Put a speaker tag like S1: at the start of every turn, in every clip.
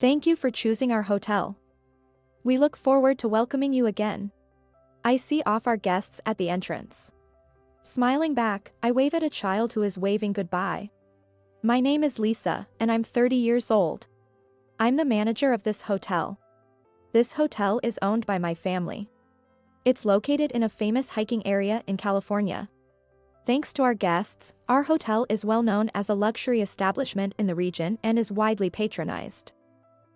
S1: Thank you for choosing our hotel. We look forward to welcoming you again. I see off our guests at the entrance. Smiling back, I wave at a child who is waving goodbye. My name is Lisa, and I'm 30 years old. I'm the manager of this hotel. This hotel is owned by my family. It's located in a famous hiking area in California. Thanks to our guests, our hotel is well known as a luxury establishment in the region and is widely patronized.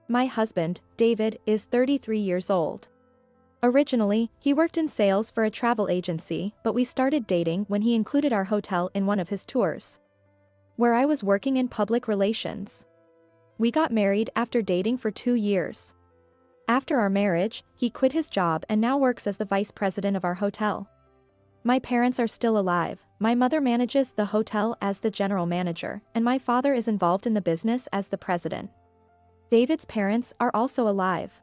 S1: My husband, David, is 33 years old. Originally, he worked in sales for a travel agency, but we started dating when he included our hotel in one of his tours, where I was working in public relations. We got married after dating for 2 years. After our marriage, he quit his job and now works as the vice president of our hotel. My parents are still alive. My mother manages the hotel as the general manager, and my father is involved in the business as the president. David's parents are also alive.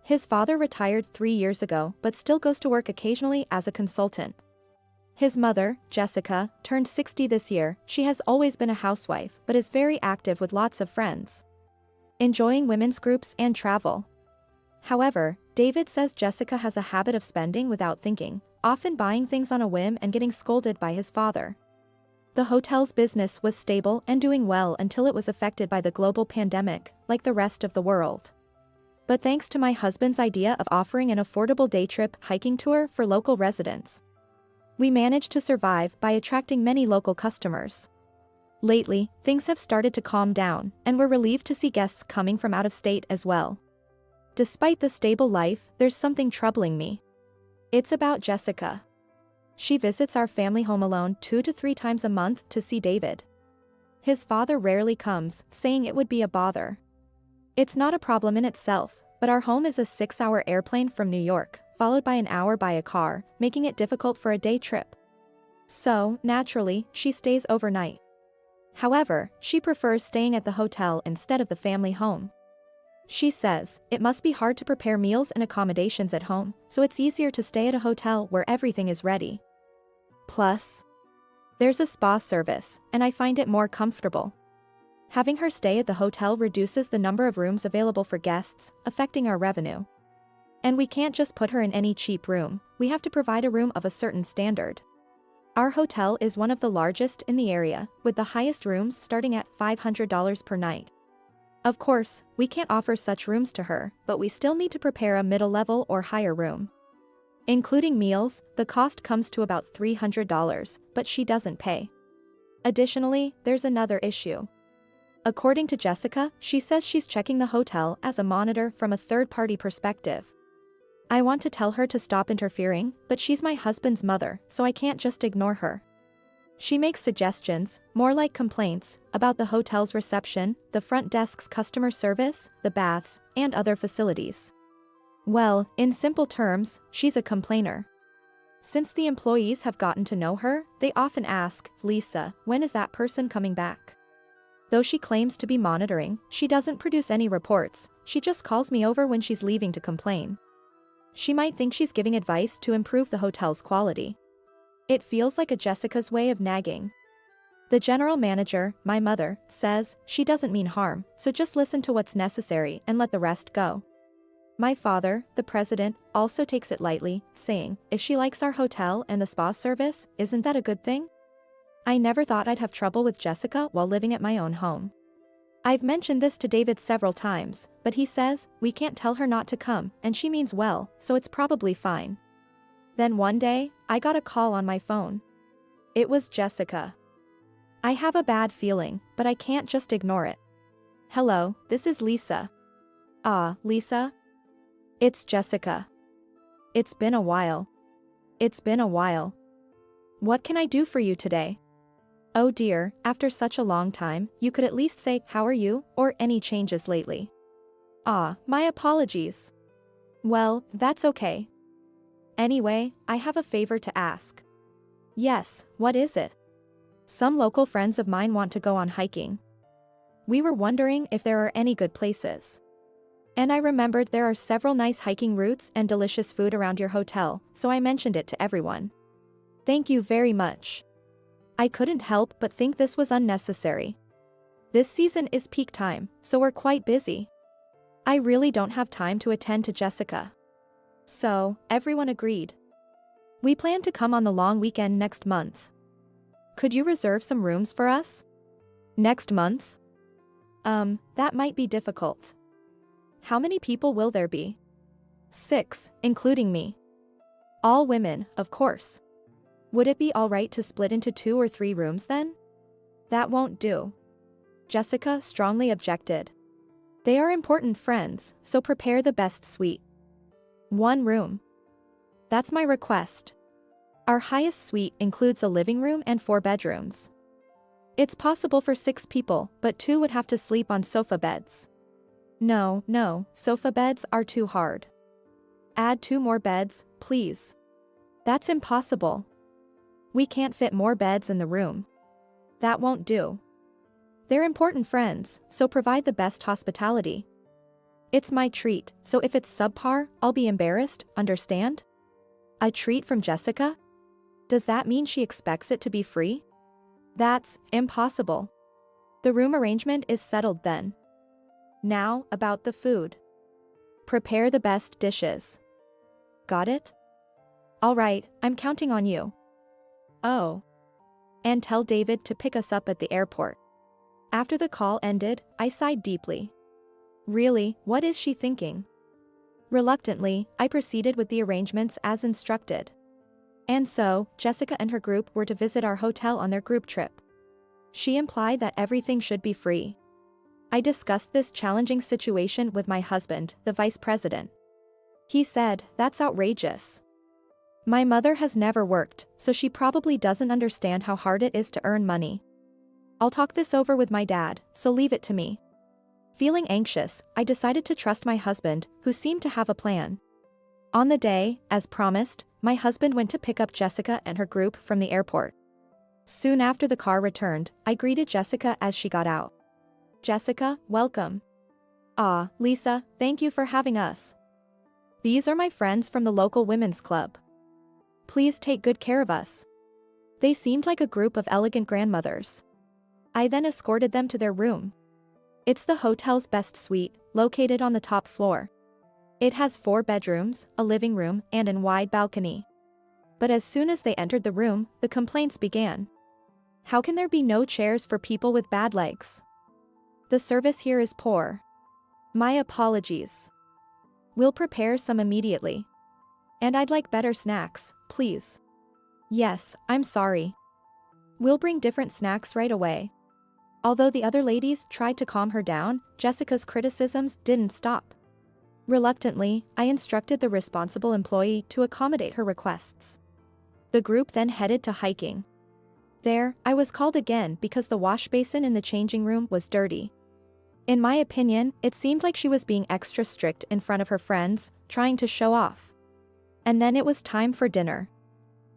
S1: His father retired 3 years ago but still goes to work occasionally as a consultant. His mother, Jessica, turned 60 this year. She has always been a housewife but is very active with lots of friends, enjoying women's groups and travel. However, David says Jessica has a habit of spending without thinking, often buying things on a whim and getting scolded by his father. The hotel's business was stable and doing well until it was affected by the global pandemic, like the rest of the world. But thanks to my husband's idea of offering an affordable day trip hiking tour for local residents, we managed to survive by attracting many local customers. Lately, things have started to calm down, and we're relieved to see guests coming from out of state as well. Despite the stable life, there's something troubling me. It's about Jessica. She visits our family home alone 2 to 3 times a month to see David. His father rarely comes, saying it would be a bother. It's not a problem in itself, but our home is a 6-hour airplane from New York, followed by an hour by a car, making it difficult for a day trip. So, naturally, she stays overnight. However, she prefers staying at the hotel instead of the family home. She says, it must be hard to prepare meals and accommodations at home, so it's easier to stay at a hotel where everything is ready. Plus, there's a spa service, and I find it more comfortable. Having her stay at the hotel reduces the number of rooms available for guests, affecting our revenue. And we can't just put her in any cheap room, we have to provide a room of a certain standard. Our hotel is one of the largest in the area, with the highest rooms starting at $500 per night. Of course, we can't offer such rooms to her, but we still need to prepare a middle-level or higher room. Including meals, the cost comes to about $300, but she doesn't pay. Additionally, there's another issue. According to Jessica, she says she's checking the hotel as a monitor from a third-party perspective. I want to tell her to stop interfering, but she's my husband's mother, so I can't just ignore her. She makes suggestions, more like complaints, about the hotel's reception, the front desk's customer service, the baths, and other facilities. Well, in simple terms, she's a complainer. Since the employees have gotten to know her, they often ask, Lisa, when is that person coming back? Though she claims to be monitoring, she doesn't produce any reports, she just calls me over when she's leaving to complain. She might think she's giving advice to improve the hotel's quality. It feels like a Jessica's way of nagging. The general manager, my mother, says she doesn't mean harm, so just listen to what's necessary and let the rest go. My father, the president, also takes it lightly, saying, if she likes our hotel and the spa service, isn't that a good thing? I never thought I'd have trouble with Jessica while living at my own home. I've mentioned this to David several times, but he says, we can't tell her not to come, and she means well, so it's probably fine. Then one day, I got a call on my phone. It was Jessica. I have a bad feeling, but I can't just ignore it. Hello, this is Lisa. Ah, Lisa? It's Jessica. It's been a while. It's been a while. What can I do for you today? Oh dear, after such a long time, you could at least say, how are you, or any changes lately. Ah, my apologies. Well, that's okay. Anyway, I have a favor to ask. Yes, what is it? Some local friends of mine want to go on hiking. We were wondering if there are any good places. And I remembered there are several nice hiking routes and delicious food around your hotel, so I mentioned it to everyone. Thank you very much. I couldn't help but think this was unnecessary. This season is peak time, so we're quite busy. I really don't have time to attend to Jessica. So, everyone agreed. We plan to come on the long weekend next month. Could you reserve some rooms for us? Next month? That might be difficult. How many people will there be? 6, including me. All women, of course. Would it be alright to split into 2 or 3 rooms then? That won't do. Jessica strongly objected. They are important friends, so prepare the best suite. 1 room. That's my request. Our highest suite includes a living room and 4 bedrooms. It's possible for 6 people, but 2 would have to sleep on sofa beds. No, sofa beds are too hard. Add 2 more beds, please. That's impossible. We can't fit more beds in the room. That won't do. They're important friends, so provide the best hospitality. It's my treat, so if it's subpar, I'll be embarrassed, understand? A treat from Jessica? Does that mean she expects it to be free? That's impossible. The room arrangement is settled then. Now, about the food. Prepare the best dishes. Got it? Alright, I'm counting on you. Oh. And tell David to pick us up at the airport. After the call ended, I sighed deeply. Really, what is she thinking? Reluctantly, I proceeded with the arrangements as instructed. And so, Jessica and her group were to visit our hotel on their group trip. She implied that everything should be free. I discussed this challenging situation with my husband, the vice president. He said, "That's outrageous. My mother has never worked, so she probably doesn't understand how hard it is to earn money. I'll talk this over with my dad, so leave it to me." Feeling anxious, I decided to trust my husband, who seemed to have a plan. On the day, as promised, my husband went to pick up Jessica and her group from the airport. Soon after the car returned, I greeted Jessica as she got out. "Jessica, welcome." "Ah, Lisa, thank you for having us. These are my friends from the local women's club. Please take good care of us." They seemed like a group of elegant grandmothers. I then escorted them to their room. It's the hotel's best suite, located on the top floor. It has 4 bedrooms, a living room, and a wide balcony. But as soon as they entered the room, the complaints began. How can there be no chairs for people with bad legs? The service here is poor. My apologies. We'll prepare some immediately. And I'd like better snacks, please. Yes, I'm sorry. We'll bring different snacks right away. Although the other ladies tried to calm her down, Jessica's criticisms didn't stop. Reluctantly, I instructed the responsible employee to accommodate her requests. The group then headed to hiking. There, I was called again because the wash basin in the changing room was dirty. In my opinion, it seemed like she was being extra strict in front of her friends, trying to show off. And then it was time for dinner.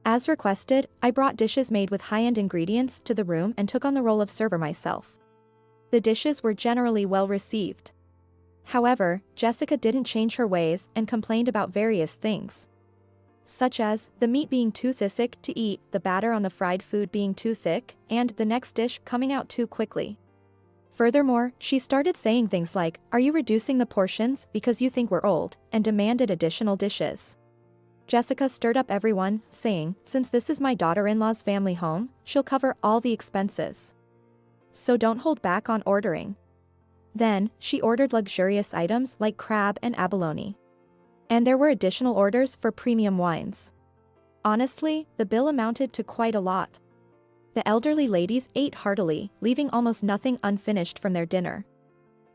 S1: As requested, I brought dishes made with high-end ingredients to the room and took on the role of server myself. The dishes were generally well received. However, Jessica didn't change her ways and complained about various things. Such as, the meat being too thick to eat, the batter on the fried food being too thick, and the next dish coming out too quickly. Furthermore, she started saying things like, "Are you reducing the portions because you think we're old?" and demanded additional dishes. Jessica stirred up everyone, saying, "Since this is my daughter-in-law's family home, she'll cover all the expenses. So don't hold back on ordering." Then, she ordered luxurious items like crab and abalone. And there were additional orders for premium wines. Honestly, the bill amounted to quite a lot. The elderly ladies ate heartily, leaving almost nothing unfinished from their dinner.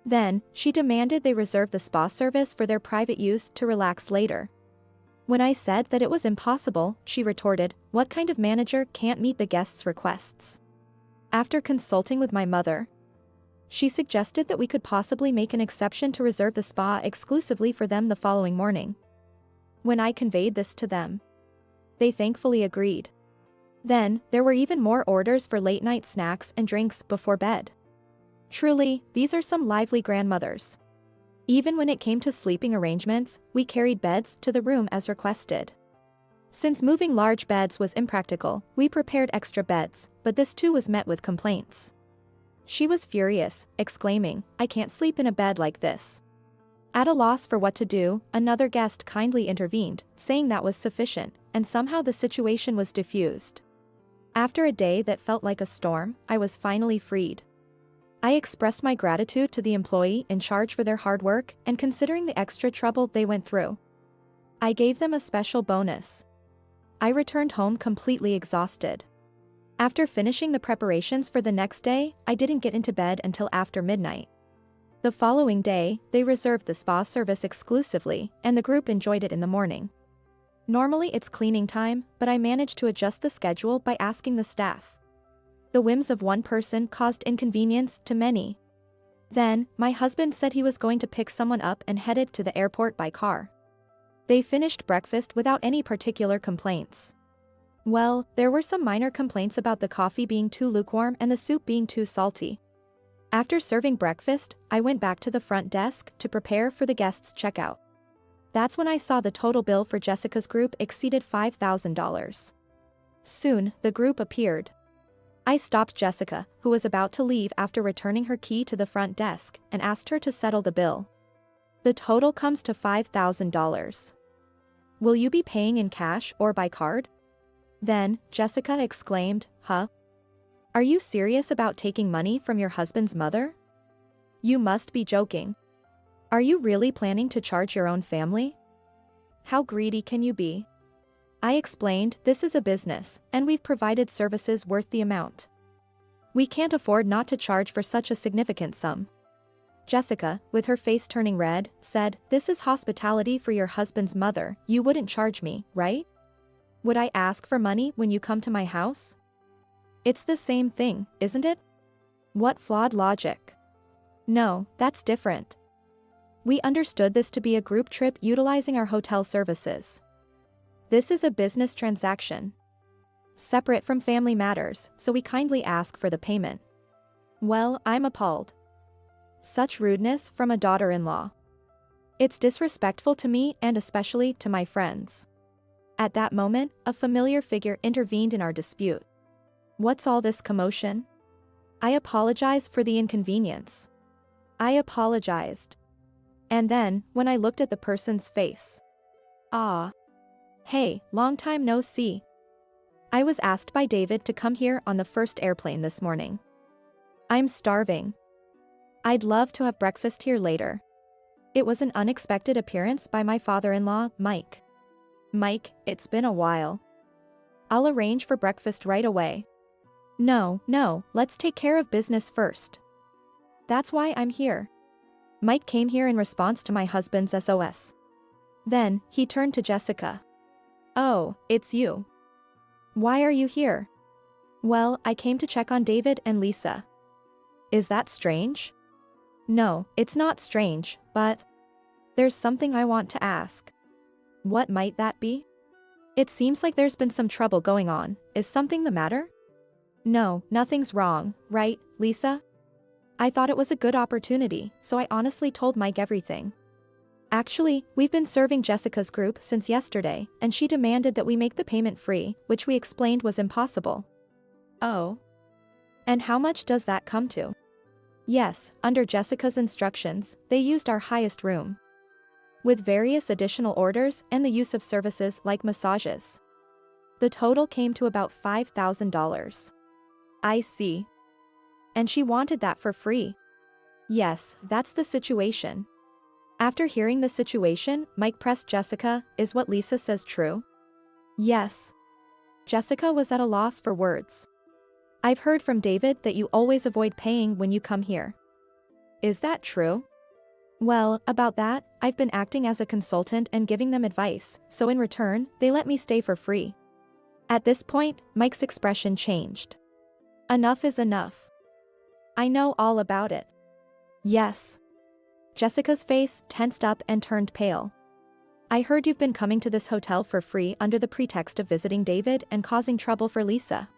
S1: Then, she demanded they reserve the spa service for their private use to relax later. When I said that it was impossible, she retorted, "What kind of manager can't meet the guests' requests?" After consulting with my mother, she suggested that we could possibly make an exception to reserve the spa exclusively for them the following morning. When I conveyed this to them, they thankfully agreed. Then, there were even more orders for late-night snacks and drinks before bed. Truly, these are some lively grandmothers. Even when it came to sleeping arrangements, we carried beds to the room as requested. Since moving large beds was impractical, we prepared extra beds, but this too was met with complaints. She was furious, exclaiming, "I can't sleep in a bed like this. At a loss for what to do, another guest kindly intervened, saying that was sufficient, and somehow the situation was diffused. After a day that felt like a storm, I was finally freed. I expressed my gratitude to the employee in charge for their hard work and considering the extra trouble they went through. I gave them a special bonus. I returned home completely exhausted. After finishing the preparations for the next day, I didn't get into bed until after midnight. The following day, they reserved the spa service exclusively, and the group enjoyed it in the morning. Normally it's cleaning time, but I managed to adjust the schedule by asking the staff. The whims of one person caused inconvenience to many. Then, my husband said he was going to pick someone up and headed to the airport by car. They finished breakfast without any particular complaints. Well, there were some minor complaints about the coffee being too lukewarm and the soup being too salty. After serving breakfast, I went back to the front desk to prepare for the guests' checkout. That's when I saw the total bill for Jessica's group exceeded $5,000. Soon, the group appeared. I stopped Jessica, who was about to leave after returning her key to the front desk, and asked her to settle the bill. The total comes to $5,000. Will you be paying in cash or by card? Then, Jessica exclaimed, "Huh? Are you serious about taking money from your husband's mother? You must be joking. Are you really planning to charge your own family? How greedy can you be?" I explained, this is a business, and we've provided services worth the amount. We can't afford not to charge for such a significant sum. Jessica, with her face turning red, said, "This is hospitality for your husband's mother, you wouldn't charge me, right? Would I ask for money when you come to my house? It's the same thing, isn't it? What flawed logic? No, that's different. We understood this to be a group trip utilizing our hotel services. This is a business transaction, separate from family matters, so we kindly ask for the payment." Well, I'm appalled. Such rudeness from a daughter-in-law. It's disrespectful to me and especially to my friends. At that moment, a familiar figure intervened in our dispute. What's all this commotion? I apologize for the inconvenience. I apologized. And then, when I looked at the person's face. Ah. Hey, long time no see. I was asked by David to come here on the first airplane this morning. I'm starving. I'd love to have breakfast here later. It was an unexpected appearance by my father-in-law, Mike. Mike, it's been a while. I'll arrange for breakfast right away. No, let's take care of business first. That's why I'm here. Mike came here in response to my husband's SOS. Then, he turned to Jessica. Oh, it's you. Why are you here? Well, I came to check on David and Lisa. Is that strange? No, it's not strange, but there's something I want to ask. What might that be? It seems like there's been some trouble going on. Is something the matter? No, nothing's wrong, right, Lisa? I thought it was a good opportunity, so I honestly told Mike everything. Actually, we've been serving Jessica's group since yesterday, and she demanded that we make the payment free, which we explained was impossible. Oh. And how much does that come to? Yes, under Jessica's instructions, they used our highest room. With various additional orders and the use of services like massages. The total came to about $5,000. I see. And she wanted that for free. Yes, that's the situation. After hearing the situation, Mike pressed Jessica, is what Lisa says true? Yes. Jessica was at a loss for words. I've heard from David that you always avoid paying when you come here. Is that true? Well, about that, I've been acting as a consultant and giving them advice, so in return, they let me stay for free. At this point, Mike's expression changed. Enough is enough. I know all about it. Yes. Jessica's face tensed up and turned pale. I heard you've been coming to this hotel for free under the pretext of visiting David and causing trouble for Lisa.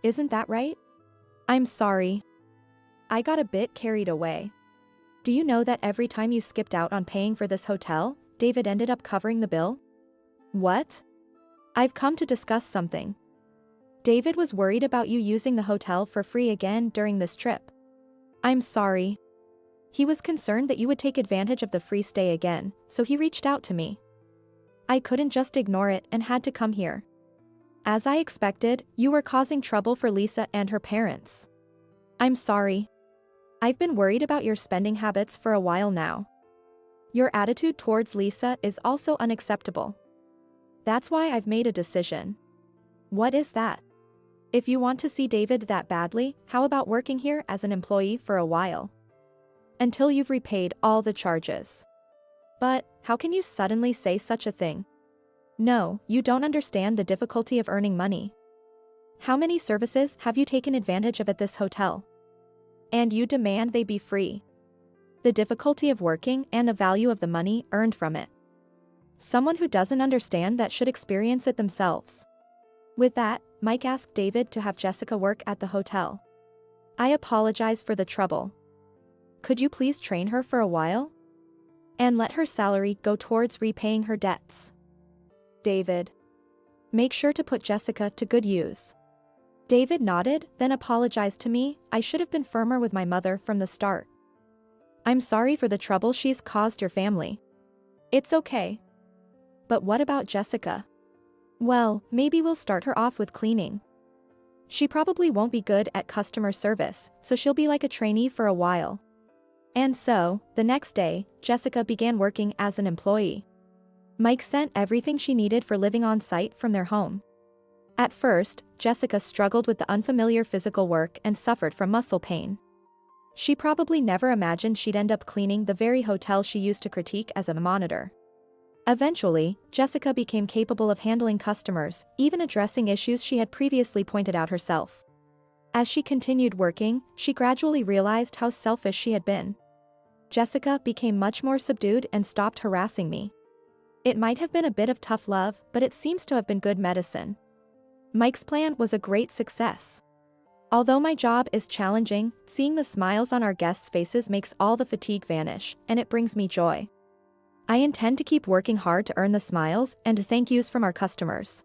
S1: Isn't that right? I'm sorry. I got a bit carried away. Do you know that every time you skipped out on paying for this hotel, David ended up covering the bill? What? I've come to discuss something. David was worried about you using the hotel for free again during this trip. I'm sorry. He was concerned that you would take advantage of the free stay again, so he reached out to me. I couldn't just ignore it and had to come here. As I expected, you were causing trouble for Lisa and her parents. I'm sorry. I've been worried about your spending habits for a while now. Your attitude towards Lisa is also unacceptable. That's why I've made a decision. What is that? If you want to see David that badly, how about working here as an employee for a while? Until you've repaid all the charges. But, how can you suddenly say such a thing? No, you don't understand the difficulty of earning money. How many services have you taken advantage of at this hotel? And you demand they be free. The difficulty of working and the value of the money earned from it. Someone who doesn't understand that should experience it themselves. With that, Mike asked David to have Jessica work at the hotel. I apologize for the trouble. Could you please train her for a while? And let her salary go towards repaying her debts. David. Make sure to put Jessica to good use. David nodded, then apologized to me. I should have been firmer with my mother from the start. I'm sorry for the trouble she's caused your family. It's okay. But what about Jessica? Well, maybe we'll start her off with cleaning. She probably won't be good at customer service, so she'll be like a trainee for a while. And so, the next day, Jessica began working as an employee. Mike sent everything she needed for living on site from their home. At first, Jessica struggled with the unfamiliar physical work and suffered from muscle pain. She probably never imagined she'd end up cleaning the very hotel she used to critique as a monitor. Eventually, Jessica became capable of handling customers, even addressing issues she had previously pointed out herself. As she continued working, she gradually realized how selfish she had been. Jessica became much more subdued and stopped harassing me. It might have been a bit of tough love, but it seems to have been good medicine. Mike's plan was a great success. Although my job is challenging, seeing the smiles on our guests' faces makes all the fatigue vanish, and it brings me joy. I intend to keep working hard to earn the smiles and thank yous from our customers.